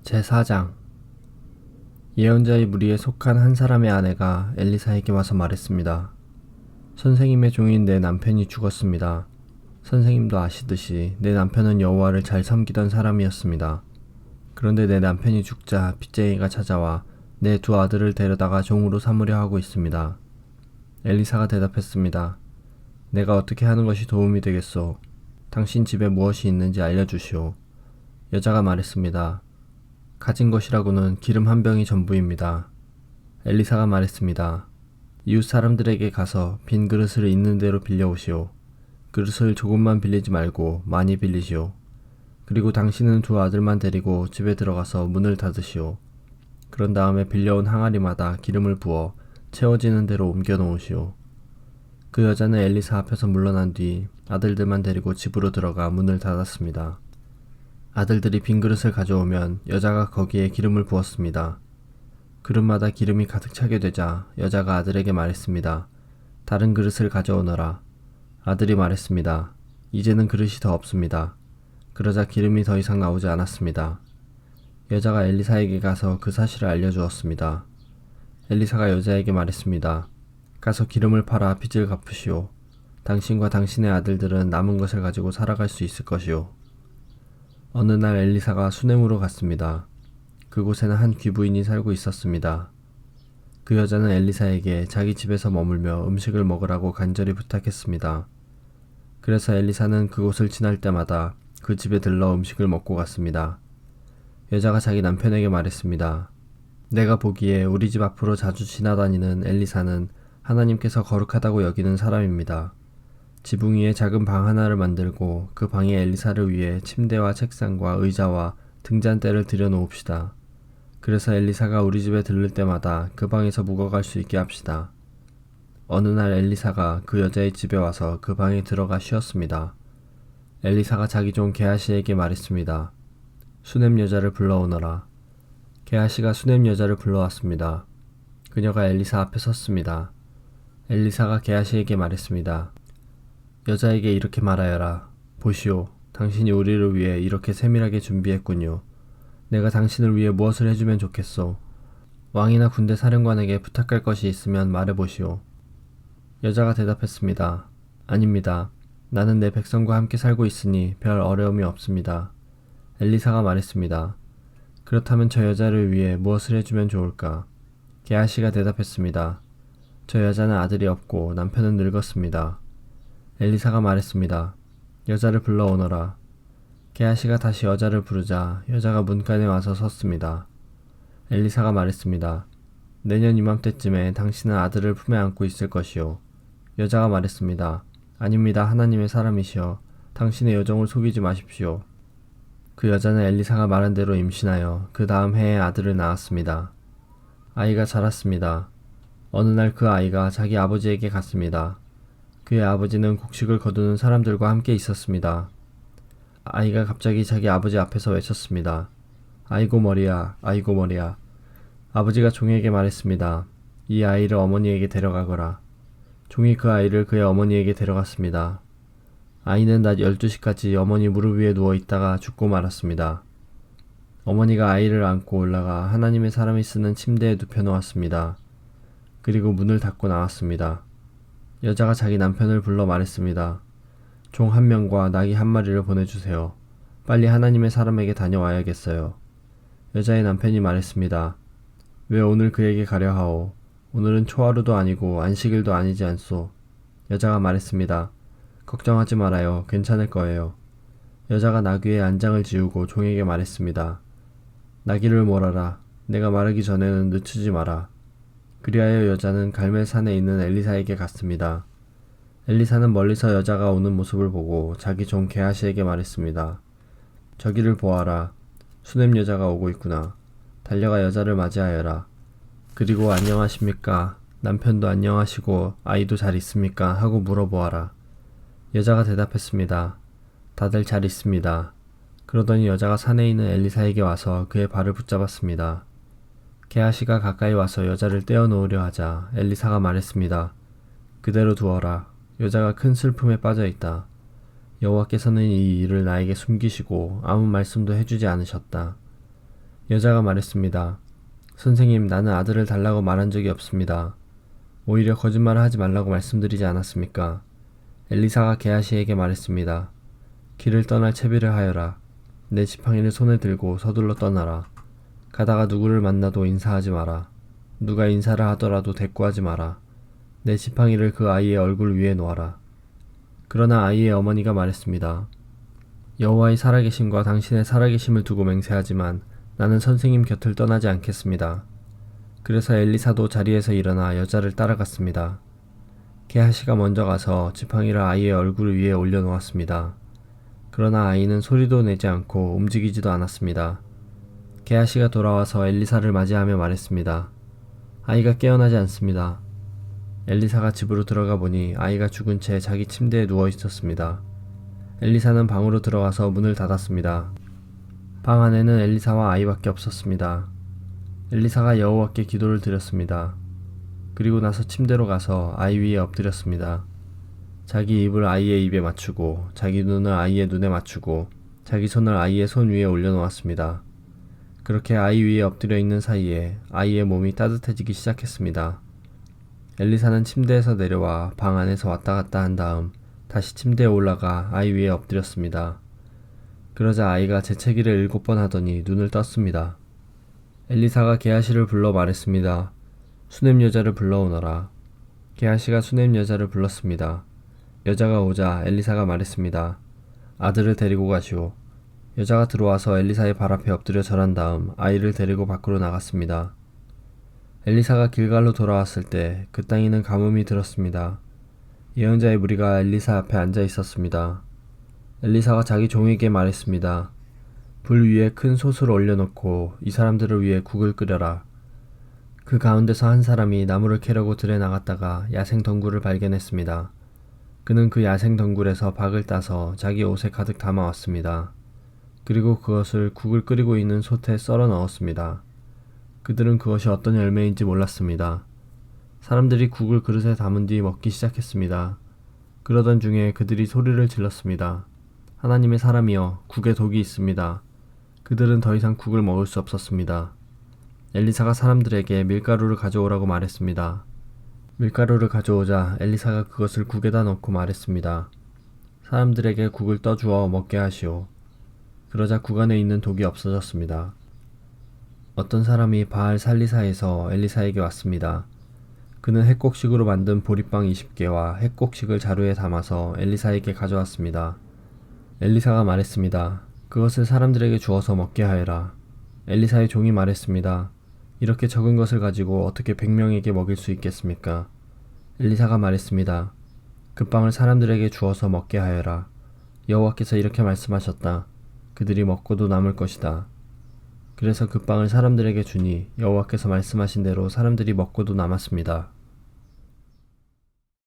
제4장 예언자의 무리에 속한 한 사람의 아내가 엘리사에게 와서 말했습니다. 선생님의 종인 내 남편이 죽었습니다. 선생님도 아시듯이 내 남편은 여호와를 잘 섬기던 사람이었습니다. 그런데 내 남편이 죽자 빚쟁이가 찾아와 내 두 아들을 데려다가 종으로 삼으려 하고 있습니다. 엘리사가 대답했습니다. 내가 어떻게 하는 것이 도움이 되겠소? 당신 집에 무엇이 있는지 알려주시오. 여자가 말했습니다. 가진 것이라고는 기름 한 병이 전부입니다. 엘리사가 말했습니다. 이웃 사람들에게 가서 빈 그릇을 있는 대로 빌려오시오. 그릇을 조금만 빌리지 말고 많이 빌리시오. 그리고 당신은 두 아들만 데리고 집에 들어가서 문을 닫으시오. 그런 다음에 빌려온 항아리마다 기름을 부어 채워지는 대로 옮겨 놓으시오. 그 여자는 엘리사 앞에서 물러난 뒤 아들들만 데리고 집으로 들어가 문을 닫았습니다. 아들들이 빈 그릇을 가져오면 여자가 거기에 기름을 부었습니다. 그릇마다 기름이 가득 차게 되자 여자가 아들에게 말했습니다. 다른 그릇을 가져오너라. 아들이 말했습니다. 이제는 그릇이 더 없습니다. 그러자 기름이 더 이상 나오지 않았습니다. 여자가 엘리사에게 가서 그 사실을 알려주었습니다. 엘리사가 여자에게 말했습니다. 가서 기름을 팔아 빚을 갚으시오. 당신과 당신의 아들들은 남은 것을 가지고 살아갈 수 있을 것이오. 어느 날 엘리사가 수넴으로 갔습니다. 그곳에는 한 귀부인이 살고 있었습니다. 그 여자는 엘리사에게 자기 집에서 머물며 음식을 먹으라고 간절히 부탁했습니다. 그래서 엘리사는 그곳을 지날 때마다 그 집에 들러 음식을 먹고 갔습니다. 여자가 자기 남편에게 말했습니다. 내가 보기에 우리 집 앞으로 자주 지나다니는 엘리사는 하나님께서 거룩하다고 여기는 사람입니다. 지붕 위에 작은 방 하나를 만들고 그 방에 엘리사를 위해 침대와 책상과 의자와 등잔대를 들여놓읍시다. 그래서 엘리사가 우리 집에 들를 때마다 그 방에서 묵어갈 수 있게 합시다. 어느 날 엘리사가 그 여자의 집에 와서 그 방에 들어가 쉬었습니다. 엘리사가 자기 종 게하시에게 말했습니다. 수넴 여자를 불러오너라. 게하시가 수넴 여자를 불러왔습니다. 그녀가 엘리사 앞에 섰습니다. 엘리사가 게하시에게 말했습니다. 여자에게 이렇게 말하여라. 보시오, 당신이 우리를 위해 이렇게 세밀하게 준비했군요. 내가 당신을 위해 무엇을 해주면 좋겠소? 왕이나 군대 사령관에게 부탁할 것이 있으면 말해보시오. 여자가 대답했습니다. 아닙니다. 나는 내 백성과 함께 살고 있으니 별 어려움이 없습니다. 엘리사가 말했습니다. 그렇다면 저 여자를 위해 무엇을 해주면 좋을까? 게하시가 대답했습니다. 저 여자는 아들이 없고 남편은 늙었습니다. 엘리사가 말했습니다. 여자를 불러오너라. 게하시가 다시 여자를 부르자 여자가 문간에 와서 섰습니다. 엘리사가 말했습니다. 내년 이맘때쯤에 당신은 아들을 품에 안고 있을 것이요. 여자가 말했습니다. 아닙니다. 하나님의 사람이시여. 당신의 여정을 속이지 마십시오. 그 여자는 엘리사가 말한 대로 임신하여 그 다음 해에 아들을 낳았습니다. 아이가 자랐습니다. 어느 날 그 아이가 자기 아버지에게 갔습니다. 그의 아버지는 곡식을 거두는 사람들과 함께 있었습니다. 아이가 갑자기 자기 아버지 앞에서 외쳤습니다. 아이고 머리야, 아이고 머리야. 아버지가 종에게 말했습니다. 이 아이를 어머니에게 데려가거라. 종이 그 아이를 그의 어머니에게 데려갔습니다. 아이는 낮 12시까지 어머니 무릎 위에 누워있다가 죽고 말았습니다. 어머니가 아이를 안고 올라가 하나님의 사람이 쓰는 침대에 눕혀놓았습니다. 그리고 문을 닫고 나왔습니다. 여자가 자기 남편을 불러 말했습니다. 종 한 명과 나귀 한 마리를 보내주세요. 빨리 하나님의 사람에게 다녀와야겠어요. 여자의 남편이 말했습니다. 왜 오늘 그에게 가려 하오? 오늘은 초하루도 아니고 안식일도 아니지 않소. 여자가 말했습니다. 걱정하지 말아요. 괜찮을 거예요. 여자가 나귀의 안장을 지우고 종에게 말했습니다. 나귀를 몰아라. 내가 마르기 전에는 늦추지 마라. 그리하여 여자는 갈멜산에 있는 엘리사에게 갔습니다. 엘리사는 멀리서 여자가 오는 모습을 보고 자기 종 게하시에게 말했습니다. 저기를 보아라. 수넴 여자가 오고 있구나. 달려가 여자를 맞이하여라. 그리고 안녕하십니까? 남편도 안녕하시고 아이도 잘 있습니까? 하고 물어보아라. 여자가 대답했습니다. 다들 잘 있습니다. 그러더니 여자가 산에 있는 엘리사에게 와서 그의 발을 붙잡았습니다. 게하시가 가까이 와서 여자를 떼어놓으려 하자 엘리사가 말했습니다. 그대로 두어라. 여자가 큰 슬픔에 빠져있다. 여호와께서는 이 일을 나에게 숨기시고 아무 말씀도 해주지 않으셨다. 여자가 말했습니다. 선생님, 나는 아들을 달라고 말한 적이 없습니다. 오히려 거짓말을 하지 말라고 말씀드리지 않았습니까? 엘리사가 게하시에게 말했습니다. 길을 떠날 채비를 하여라. 내 지팡이를 손에 들고 서둘러 떠나라. 가다가 누구를 만나도 인사하지 마라. 누가 인사를 하더라도 대꾸하지 마라. 내 지팡이를 그 아이의 얼굴 위에 놓아라. 그러나 아이의 어머니가 말했습니다. 여호와의 살아계심과 당신의 살아계심을 두고 맹세하지만 나는 선생님 곁을 떠나지 않겠습니다. 그래서 엘리사도 자리에서 일어나 여자를 따라갔습니다. 게하시가 먼저 가서 지팡이를 아이의 얼굴 위에 올려놓았습니다. 그러나 아이는 소리도 내지 않고 움직이지도 않았습니다. 게하시가 돌아와서 엘리사를 맞이하며 말했습니다. 아이가 깨어나지 않습니다. 엘리사가 집으로 들어가 보니 아이가 죽은 채 자기 침대에 누워 있었습니다. 엘리사는 방으로 들어가서 문을 닫았습니다. 방 안에는 엘리사와 아이밖에 없었습니다. 엘리사가 여호와께 기도를 드렸습니다. 그리고 나서 침대로 가서 아이 위에 엎드렸습니다. 자기 입을 아이의 입에 맞추고 자기 눈을 아이의 눈에 맞추고 자기 손을 아이의 손 위에 올려놓았습니다. 그렇게 아이 위에 엎드려 있는 사이에 아이의 몸이 따뜻해지기 시작했습니다. 엘리사는 침대에서 내려와 방 안에서 왔다 갔다 한 다음 다시 침대에 올라가 아이 위에 엎드렸습니다. 그러자 아이가 재채기를 7번 하더니 눈을 떴습니다. 엘리사가 게하시를 불러 말했습니다. 수냄 여자를 불러오너라. 게하시가 수냄 여자를 불렀습니다. 여자가 오자 엘리사가 말했습니다. 아들을 데리고 가시오. 여자가 들어와서 엘리사의 발 앞에 엎드려 절한 다음 아이를 데리고 밖으로 나갔습니다. 엘리사가 길갈로 돌아왔을 때 그 땅에는 가뭄이 들었습니다. 예언자의 무리가 엘리사 앞에 앉아 있었습니다. 엘리사가 자기 종에게 말했습니다. 불 위에 큰 솥을 올려놓고 이 사람들을 위해 국을 끓여라. 그 가운데서 한 사람이 나무를 캐려고 들에 나갔다가 야생 덩굴을 발견했습니다. 그는 그 야생 덩굴에서 박을 따서 자기 옷에 가득 담아왔습니다. 그리고 그것을 국을 끓이고 있는 솥에 썰어 넣었습니다. 그들은 그것이 어떤 열매인지 몰랐습니다. 사람들이 국을 그릇에 담은 뒤 먹기 시작했습니다. 그러던 중에 그들이 소리를 질렀습니다. 하나님의 사람이여, 국에 독이 있습니다. 그들은 더 이상 국을 먹을 수 없었습니다. 엘리사가 사람들에게 밀가루를 가져오라고 말했습니다. 밀가루를 가져오자 엘리사가 그것을 국에다 넣고 말했습니다. 사람들에게 국을 떠주어 먹게 하시오. 그러자 국 안에 있는 독이 없어졌습니다. 어떤 사람이 바알 살리사에서 엘리사에게 왔습니다. 그는 햇곡식으로 만든 보리빵 20개와 햇곡식을 자루에 담아서 엘리사에게 가져왔습니다. 엘리사가 말했습니다. 그것을 사람들에게 주어서 먹게 하여라. 엘리사의 종이 말했습니다. 이렇게 적은 것을 가지고 어떻게 100명에게 먹일 수 있겠습니까? 엘리사가 말했습니다. 그 빵을 사람들에게 주어서 먹게 하여라. 여호와께서 이렇게 말씀하셨다. 그들이 먹고도 남을 것이다. 그래서 그 빵을 사람들에게 주니 여호와께서 말씀하신 대로 사람들이 먹고도 남았습니다.